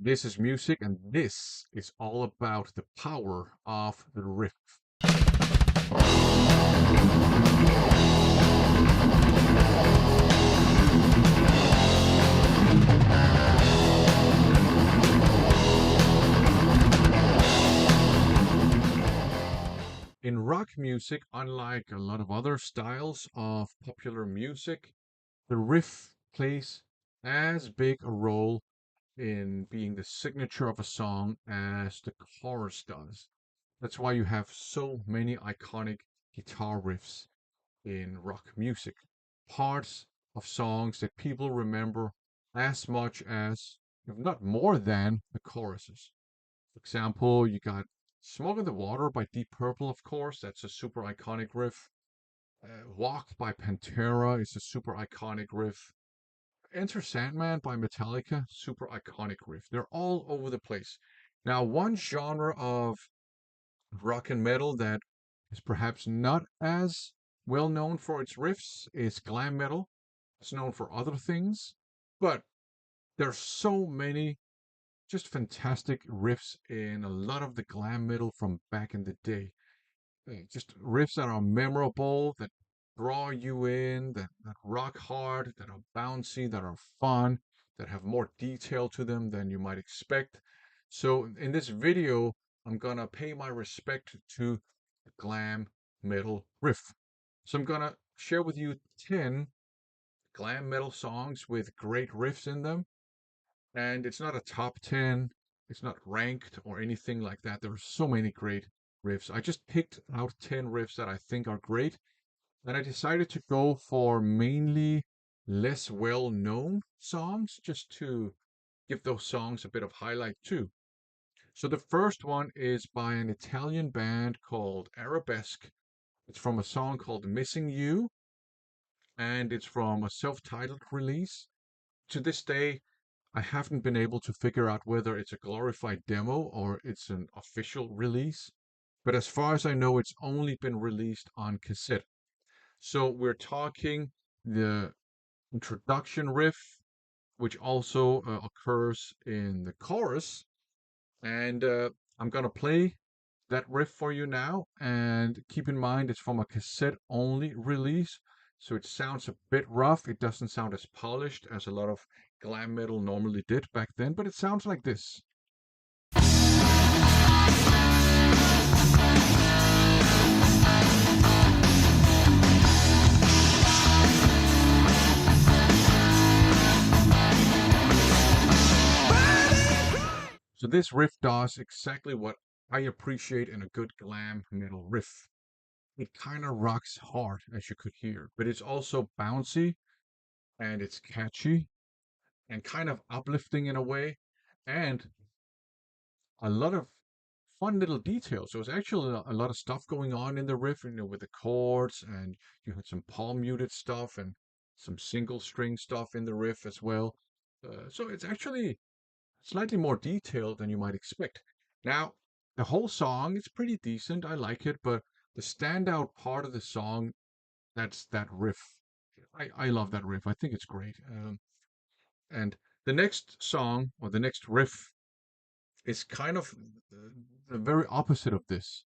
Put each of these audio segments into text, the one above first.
This is music, and this is all about the power of the riff. In rock music, unlike a lot of other styles of popular music, the riff plays as big a role in being the signature of a song as the chorus does. That's why you have so many iconic guitar riffs in rock music. Parts of songs that people remember as much as, if not more than, the choruses. For example, you got Smoke in the Water by Deep Purple, of course. That's a super iconic riff. Walk by Pantera is a super iconic riff. Enter Sandman by Metallica, super iconic riff. They're all over the place. Now, one genre of rock and metal that is perhaps not as well known for its riffs is glam metal. It's known for other things, but there's so many just fantastic riffs in a lot of the glam metal from back in the day. Just riffs that are memorable, that draw you in, that rock hard, that are bouncy, that are fun, that have more detail to them than you might expect. So in this video, I'm gonna pay my respect to the glam metal riff. So I'm gonna share with you 10 glam metal songs with great riffs in them. And it's not a top 10, it's not ranked or anything like that. There are so many great riffs. I just picked out 10 riffs that I think are great. And I decided to go for mainly less well known songs just to give those songs a bit of highlight too. So the first one is by an Italian band called Arabesque. It's from a song called Missing You, and it's from a self titled release. To this day, I haven't been able to figure out whether it's a glorified demo or it's an official release. But as far as I know, it's only been released on cassette. So we're talking the introduction riff, which also occurs in the chorus. And I'm going to play that riff for you now. And keep in mind, it's from a cassette only release. So it sounds a bit rough. It doesn't sound as polished as a lot of glam metal normally did back then, but it sounds like this. So this riff does exactly what I appreciate in a good glam metal riff. It kind of rocks hard, as you could hear, but it's also bouncy and it's catchy and kind of uplifting in a way, and a lot of fun little details. So it's actually a lot of stuff going on in the riff, with the chords, and you had some palm muted stuff and some single string stuff in the riff as well. So it's actually slightly more detailed than you might expect. Now, the whole song is pretty decent. I like it, but the standout part of the song, that's that riff. I love that riff. I think it's great. And the next song or the next riff is kind of the very opposite of this.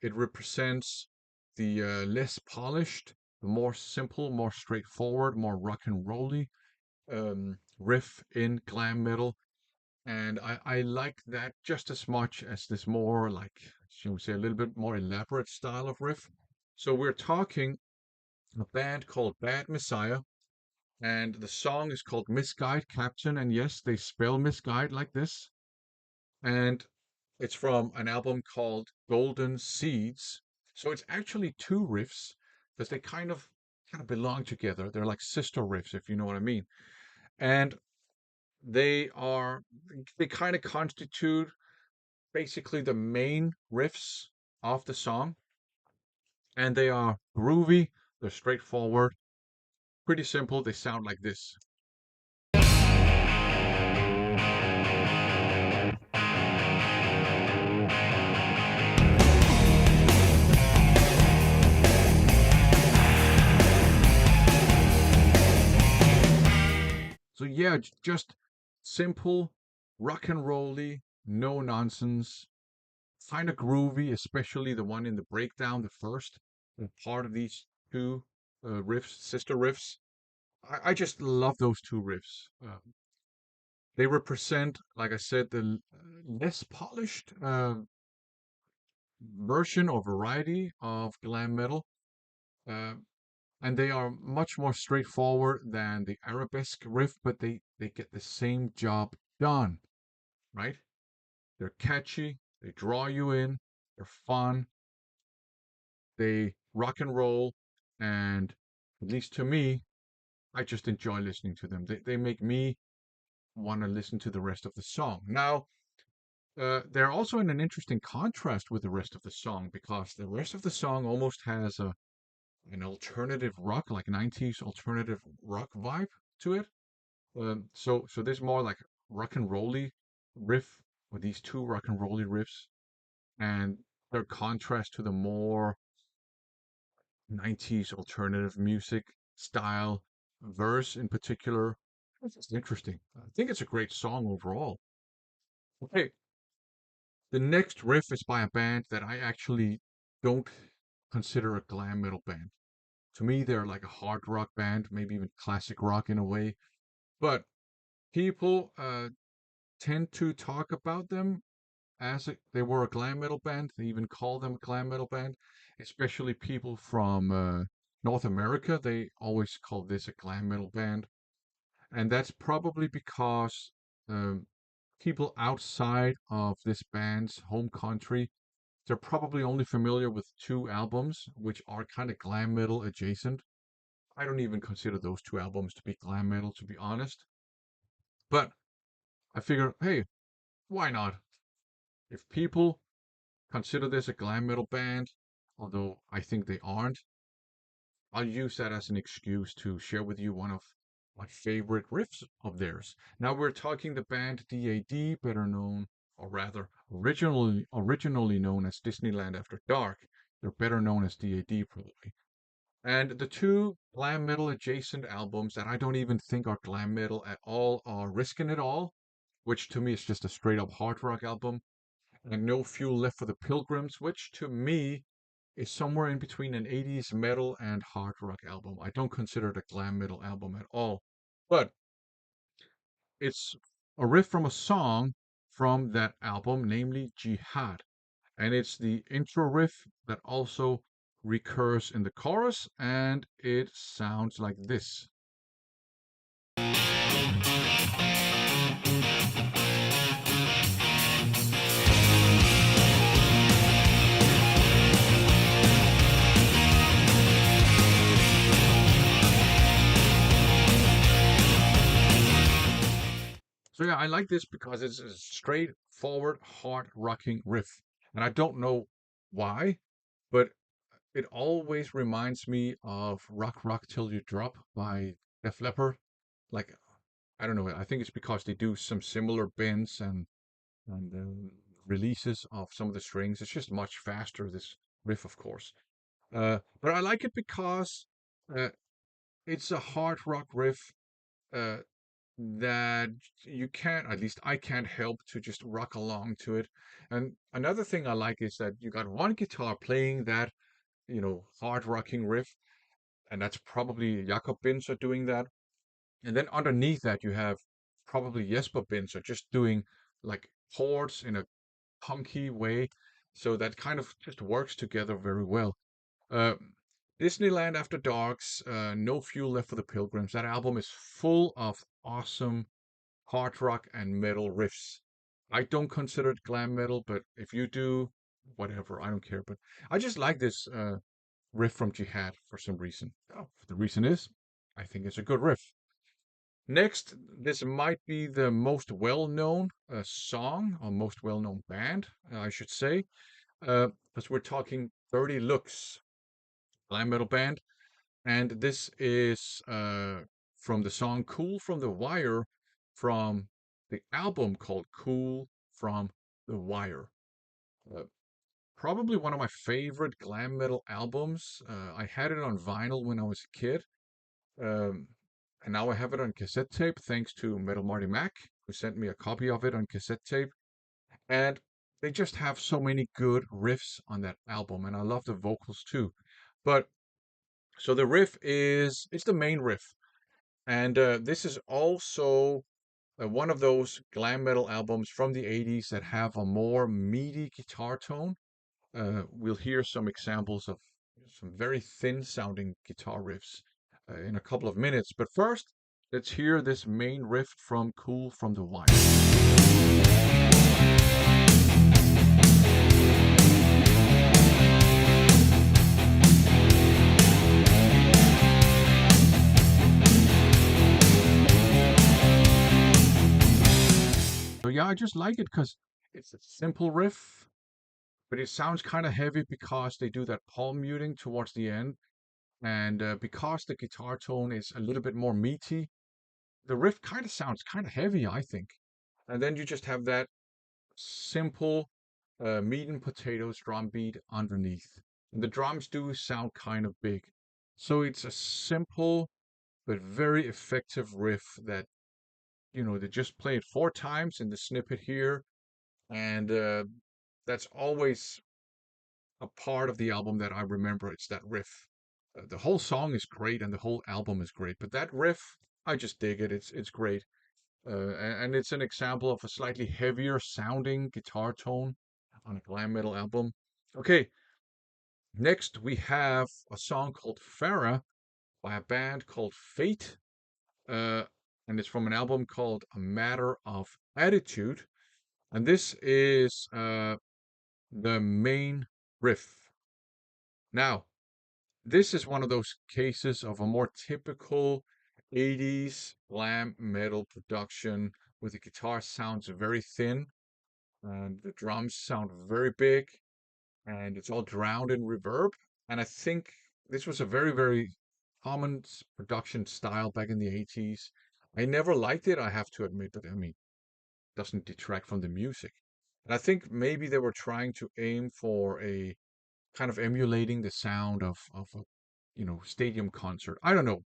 It represents the less polished, the more simple, more straightforward, more rock and rolly riff in glam metal. And I like that just as much as this more, like, shall we say, a little bit more elaborate style of riff. So we're talking a band called Bad Messiah, and the song is called Misguide Captain. And yes, they spell misguide like this. And it's from an album called Golden Seeds. So it's actually two riffs because they kind of belong together. They're like sister riffs, if you know what I mean. And they are they kind of constitute basically the main riffs of the song, and they are groovy, they're straightforward, pretty simple. They sound like this. So yeah, just simple, rock and rolly, no nonsense, kind of groovy, especially the one in the breakdown, the first part of these two riffs, sister riffs. I just love those two riffs. They represent, like I said, the less polished version or variety of glam metal. Uh, and they are much more straightforward than the arabesque riff, but they get the same job done, right? They're catchy, they draw you in, they're fun, they rock and roll, and at least to me, I just enjoy listening to them. They make me want to listen to the rest of the song. Now, they're also in an interesting contrast with the rest of the song because the rest of the song almost has an alternative rock, like 90s alternative rock vibe to it. So there's more like rock and rolly riff with these two rock and rolly riffs, and their contrast to the more 90s alternative music style verse in particular. It's just interesting. I think it's a great song overall. Okay, the next riff is by a band that I actually don't consider a glam metal band. To me, they're like a hard rock band, maybe even classic rock in a way. But people tend to talk about them as they were a glam metal band. They even call them a glam metal band, especially people from North America. They always call this a glam metal band, and that's probably because um, people outside of this band's home country, they're probably only familiar with two albums, which are kind of glam metal adjacent. I don't even consider those two albums to be glam metal, to be honest. But I figure, hey, why not? If people consider this a glam metal band, although I think they aren't, I'll use that as an excuse to share with you one of my favorite riffs of theirs. Now we're talking the band DAD, better known, or rather originally known as Disneyland After Dark. They're better known as DAD probably. And the two glam metal adjacent albums that I don't even think are glam metal at all are Riskin' It All, which to me is just a straight up hard rock album, and No Fuel Left for the Pilgrims, which to me is somewhere in between an 80s metal and hard rock album. I don't consider it a glam metal album at all, but it's a riff from a song from that album, namely Jihad. And it's the intro riff that also recurs in the chorus, and it sounds like this. So yeah, I like this because it's a straightforward, hard rocking riff. And I don't know why, but it always reminds me of Rock Rock Till You Drop by Def Leppard. Like, I don't know, I think it's because they do some similar bends and releases of some of the strings. It's just much faster, this riff, of course. But I like it because uh, it's a hard rock riff uh, that you can't, at least I can't help to just rock along to it. And another thing I like is that you got one guitar playing that, hard rocking riff, and that's probably Jakob Binzer doing that. And then underneath that, you have probably Jesper Binzer just doing like chords in a punky way. So that kind of just works together very well. Uh, Disneyland After Dark's No Fuel Left for the Pilgrims. That album is full of awesome hard rock and metal riffs. I don't consider it glam metal, but if you do, whatever, I don't care. But I just like this riff from Jihad for some reason. Oh, the reason is I think it's a good riff. Next, this might be the most well-known song or most well-known band, I should say, because we're talking 30 Looks, glam metal band, and this is from the song "Cool from the Wire" from the album called "Cool from the Wire." Uh, Probably one of my favorite glam metal albums. I had it on vinyl when I was a kid. Um, and now I have it on cassette tape thanks to Metal Marty Mac. who sent me a copy of it on cassette tape. And they just have so many good riffs on that album, and I love the vocals too. But so the riff is it's the main riff, and this is also one of those glam metal albums from the 80s that have a more meaty guitar tone. We'll hear some examples of some very thin sounding guitar riffs in a couple of minutes. But first, let's hear this main riff from Cool from the Wire. So yeah, I just like it because it's a simple riff, but it sounds kind of heavy because they do that palm muting towards the end. And because the guitar tone is a little bit more meaty, the riff kind of sounds kind of heavy, I think. And then you just have that simple meat and potatoes drum beat underneath. And the drums do sound kind of big. So it's a simple but very effective riff that, they just play it 4 times in the snippet here. And that's always a part of the album that I remember. It's that riff. The whole song is great and the whole album is great, but that riff, I just dig it. It's great. And it's an example of a slightly heavier sounding guitar tone on a glam metal album. Okay, next we have a song called Farah by a band called Fate. Uh, and it's from an album called A Matter of Attitude. And this is the main riff. Now, this is one of those cases of a more typical 80s glam metal production where the guitar sounds very thin and the drums sound very big and it's all drowned in reverb. And I think this was a very, very common production style back in the 80s. I never liked it, I have to admit, but I mean, it doesn't detract from the music. And I think maybe they were trying to aim for a kind of emulating the sound of a stadium concert. I don't know.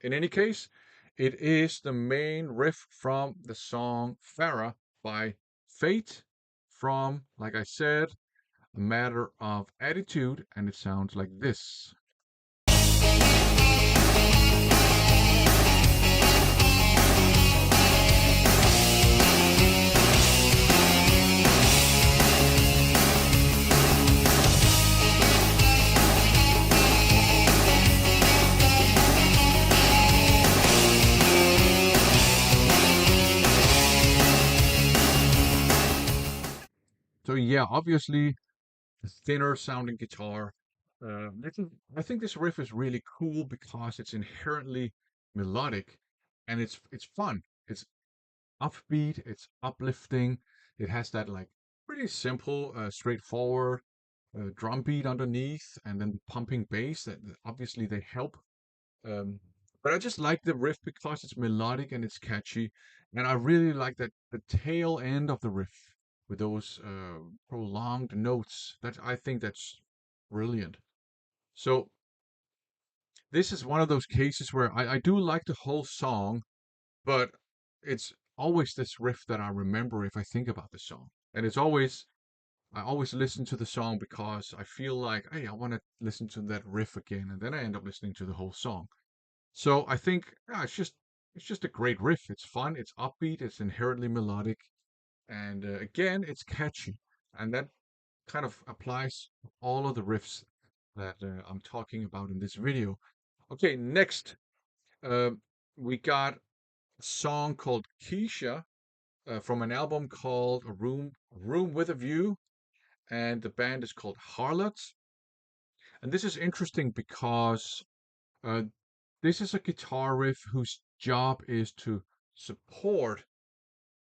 In any case, it is the main riff from the song Farah by Fate from, like I said, A Matter of Attitude, and it sounds like this. So yeah, obviously the thinner sounding guitar. I think this riff is really cool because it's inherently melodic and it's fun. It's upbeat, it's uplifting. It has that like pretty simple, straightforward drum beat underneath, and then the pumping bass that obviously they help. Um, but I just like the riff because it's melodic and it's catchy, and I really like that the tail end of the riff with those prolonged notes. That I think that's brilliant. So this is one of those cases where I do like the whole song, but it's always this riff that I remember if I think about the song. And I always listen to the song because I feel like, hey, I want to listen to that riff again, and then I end up listening to the whole song. So I think it's just a great riff. It's fun, it's upbeat, it's inherently melodic, and again, it's catchy. And that kind of applies to all of the riffs that I'm talking about in this video. Okay, next, uh, we got a song called Keisha from an album called A Room with a View, and the band is called Harlots. And this is interesting because uh, this is a guitar riff whose job is to support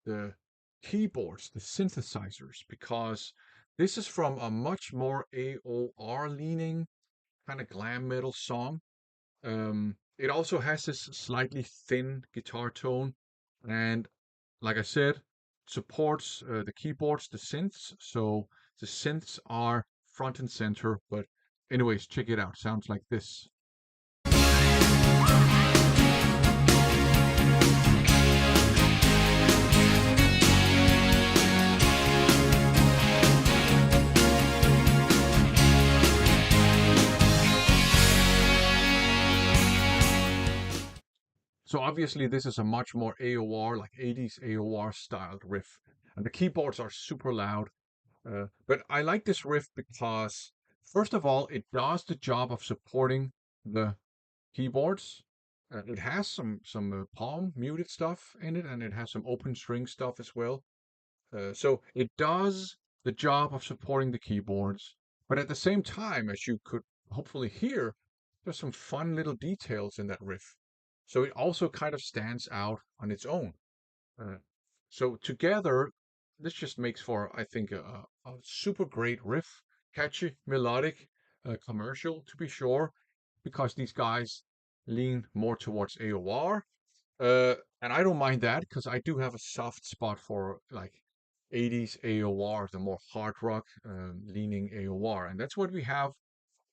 the keyboards, the synthesizers, because this is from a much more AOR leaning kind of glam metal song. It also has this slightly thin guitar tone, and like I said, supports the keyboards, the synths. So the synths are front and center. But anyways, check it out. Sounds like this. obviously this is a much more AOR, like 80s AOR styled riff. And the keyboards are super loud. But I like this riff because, first of all, it does the job of supporting the keyboards. It has some palm muted stuff in it, and it has some open string stuff as well. So it does the job of supporting the keyboards, but at the same time, as you could hopefully hear, there's some fun little details in that riff. So it also kind of stands out on its own. Uh, so together, this just makes for, I think, a super great riff, catchy, melodic, commercial to be sure, because these guys lean more towards AOR. And I don't mind that because I do have a soft spot for like 80s AOR, the more hard rock leaning AOR. And that's what we have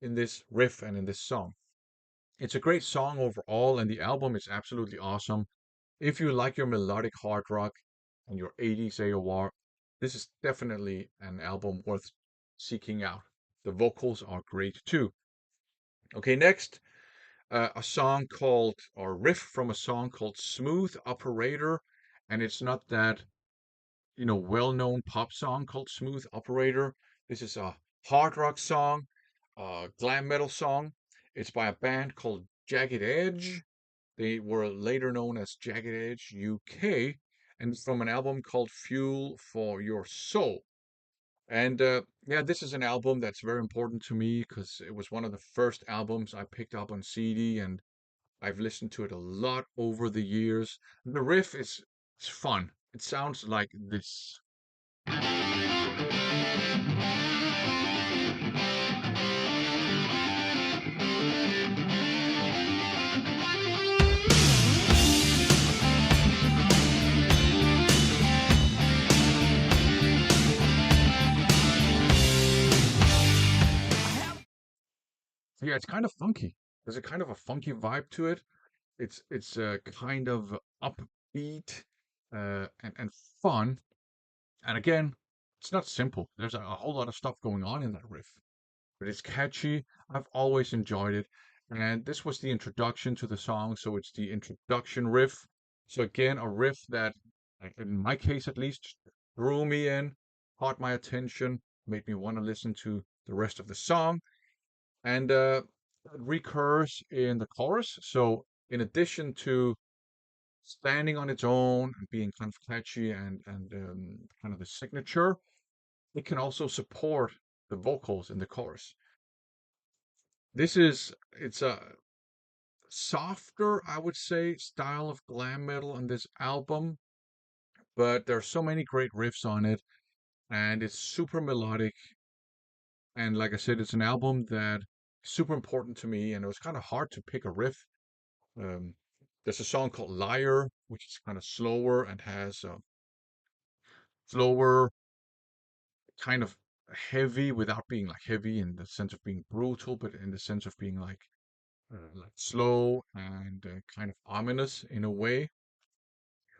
in this riff and in this song. It's a great song overall, and the album is absolutely awesome. If you like your melodic hard rock and your 80s AOR, this is definitely an album worth seeking out. The vocals are great too. Okay, next, a song called, or riff from a song called Smooth Operator. And it's not that, well-known pop song called Smooth Operator. This is a hard rock song, a glam metal song. It's by a band called Jagged Edge. They were later known as Jagged Edge UK, and it's from an album called Fuel for Your Soul. And yeah, this is an album that's very important to me because it was one of the first albums I picked up on CD, and I've listened to it a lot over the years. The riff is it's fun. It sounds like this. Yeah, it's kind of funky. There's a kind of a funky vibe to it. It's kind of upbeat and fun. And again, it's not simple. There's a whole lot of stuff going on in that riff, but it's catchy. I've always enjoyed it. And this was the introduction to the song, so it's the introduction riff. So again, a riff that, like, in my case at least, drew me in, caught my attention, made me want to listen to the rest of the song, and it recurs in the chorus. So in addition to standing on its own and being kind of catchy and kind of the signature, it can also support the vocals in the chorus. It's a softer, I would say, style of glam metal on this album, but there are so many great riffs on it, and it's super melodic. And like I said, it's an album that is super important to me, and it was kind of hard to pick a riff. Um, there's a song called Liar, which is kind of slower and has a slower, kind of heavy without being like heavy in the sense of being brutal, but in the sense of being like slow and kind of ominous in a way.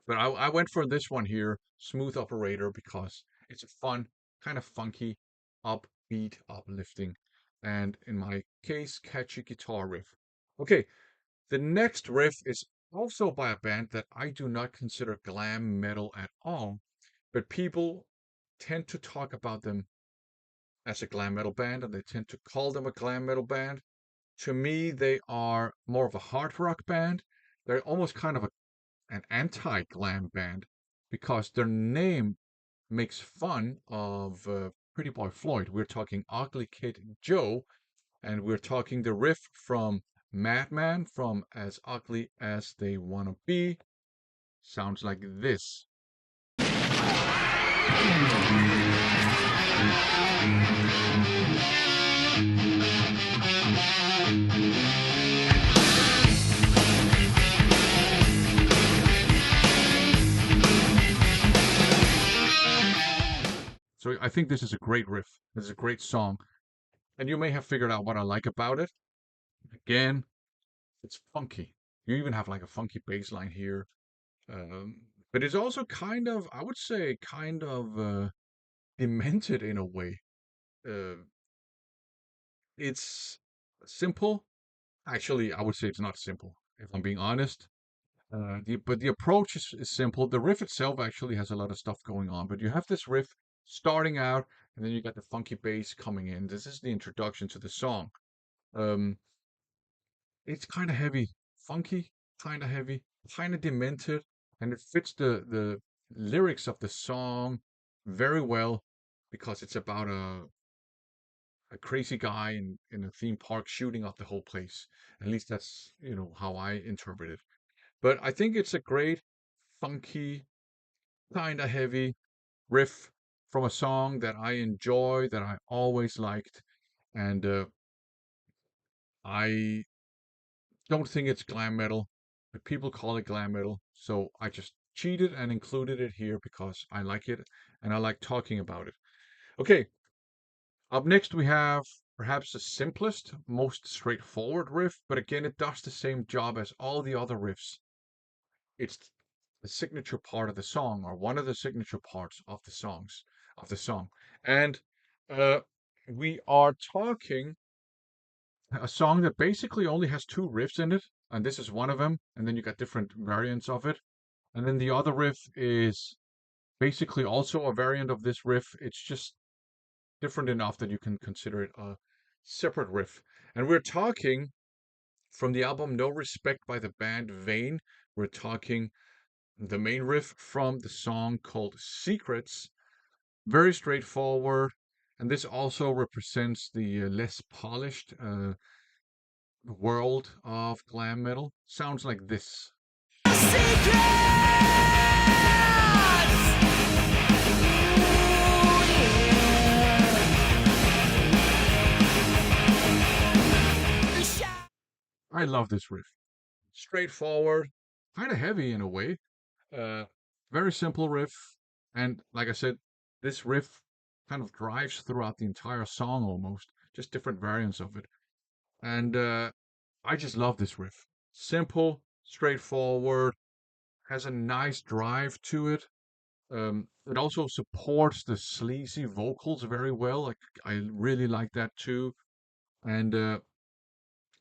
But I went for this one here, Smooth Operator, because it's a fun, kind of funky, upbeat, uplifting, and in my case, catchy guitar riff. Okay, the next riff is also by a band that I do not consider glam metal at all, but people tend to talk about them as a glam metal band, and they tend to call them a glam metal band. To me, they are more of a hard rock band. They're almost kind of an anti-glam band because their name makes fun of Pretty Boy Floyd. We're talking Ugly Kid Joe, and we're talking the riff from Madman from As Ugly as They Wanna Be. Sounds like this. So I think this is a great riff. This is a great song. And you may have figured out what I like about it. Again, it's funky. You even have like a funky bass line here. Um, but it's also kind of, I would say, kind of demented in a way. Uh, it's simple. Actually, I would say it's not simple, if I'm being honest. But the approach is simple. The riff itself actually has a lot of stuff going on, but you have this riff starting out, and then you got the funky bass coming in. This is the introduction to the song. Um, it's kind of heavy, funky, kind of heavy, kind of demented, and it fits the lyrics of the song very well because it's about a crazy guy in a theme park shooting up the whole place. At least that's, how I interpret it. But I think it's a great, funky, kind of heavy riff from a song that I enjoy, that I always liked. And I don't think it's glam metal, but people call it glam metal. So I just cheated and included it here because I like it and I like talking about it. Okay, up next we have perhaps the simplest, most straightforward riff, but again, it does the same job as all the other riffs. It's the signature part of the song, or one of the signature parts of the song. And uh, we are talking a song that basically only has two riffs in it, and this is one of them, and then you got different variants of it. And then the other riff is basically also a variant of this riff. It's just different enough that you can consider it a separate riff. And we're talking from the album No Respect by the band Vane. We're talking the main riff from the song called Secrets. Very straightforward. And this also represents the less polished world of glam metal. Sounds like this. I love this riff. Straightforward, kind of heavy in a way. Uh, Very simple riff. And like I said, this riff kind of drives throughout the entire song almost, just different variants of it. And I just love this riff. Simple, straightforward, has a nice drive to it. It also supports the sleazy vocals very well. Like I really like that too. And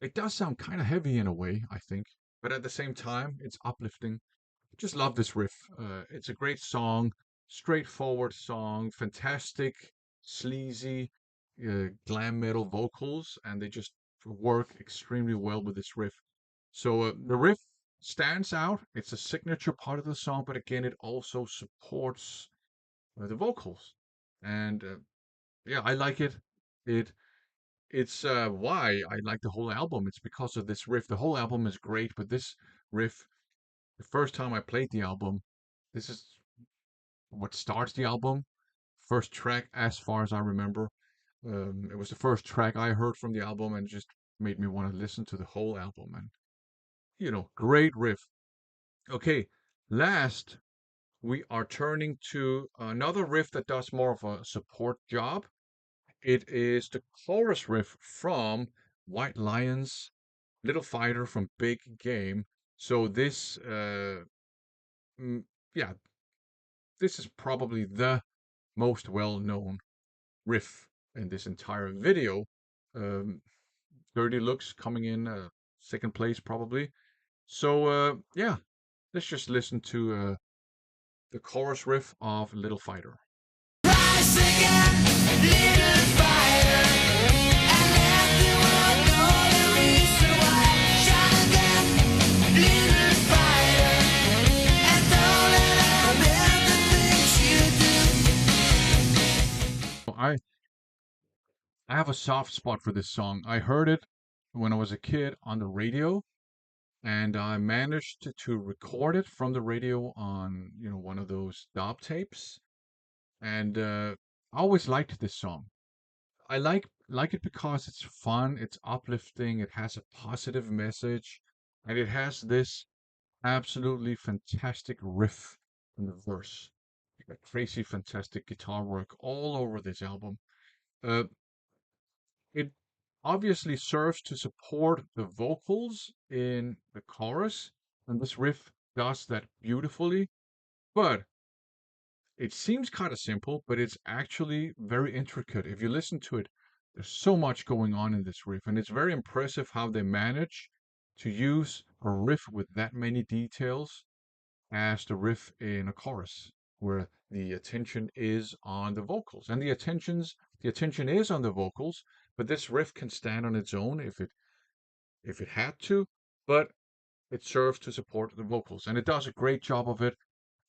it does sound kind of heavy in a way, I think, but at the same time, it's uplifting. Just love this riff. It's a great song, straightforward song, fantastic, sleazy, glam metal vocals, and they just work extremely well with this riff. So the riff stands out. It's a signature part of the song, but again, it also supports the vocals. And yeah, I like it. It it's why I like the whole album. It's because of this riff. The whole album is great, but this riff, the first time I played the album, this is what starts the album. First track, as far as I remember. It was the first track I heard from the album and just made me want to listen to the whole album. And, great riff. Okay, last, we are turning to another riff that does more of a support job. It is the chorus riff from White Lions Little Fighter from Big Game. So this, mm, yeah, this is probably the most well-known riff in this entire video. Um, Dirty Looks coming in second place probably. So yeah, let's just listen to the chorus riff of Little Fighter. Rise again, little fighter, and everyone know the reason why. Shine again, little fighter, and don't let out the things you do. I have a soft spot for this song. I heard it when I was a kid on the radio, and I managed to record it from the radio on, one of those dub tapes. And I always liked this song. I like it because it's fun, it's uplifting, it has a positive message, and it has this absolutely fantastic riff in the verse. You got crazy, fantastic guitar work all over this album. Uh, it obviously serves to support the vocals in the chorus, and this riff does that beautifully. But it seems kind of simple, but it's actually very intricate. If you listen to it, there's so much going on in this riff, and it's very impressive how they manage to use a riff with that many details as the riff in a chorus, where the attention is on the vocals. And the attention is on the vocals, but this riff can stand on its own if it had to, but it serves to support the vocals. And it does a great job of it.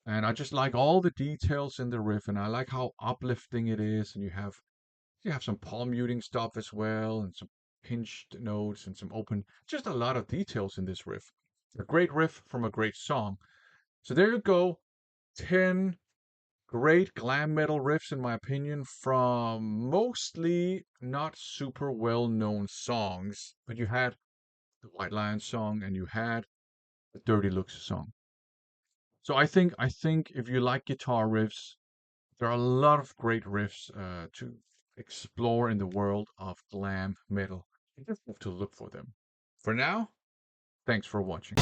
And I just like all the details in the riff, and I like how uplifting it is. And you have some palm muting stuff as well, and some pinched notes and some open, just a lot of details in this riff. A great riff from a great song. So there you go. 10 great glam metal riffs, in my opinion, from mostly not super well known songs. But you had the White Lion song and you had the Dirty Looks song. So I think if you like guitar riffs, there are a lot of great riffs to explore in the world of glam metal. You just have to look for them. For now, thanks for watching.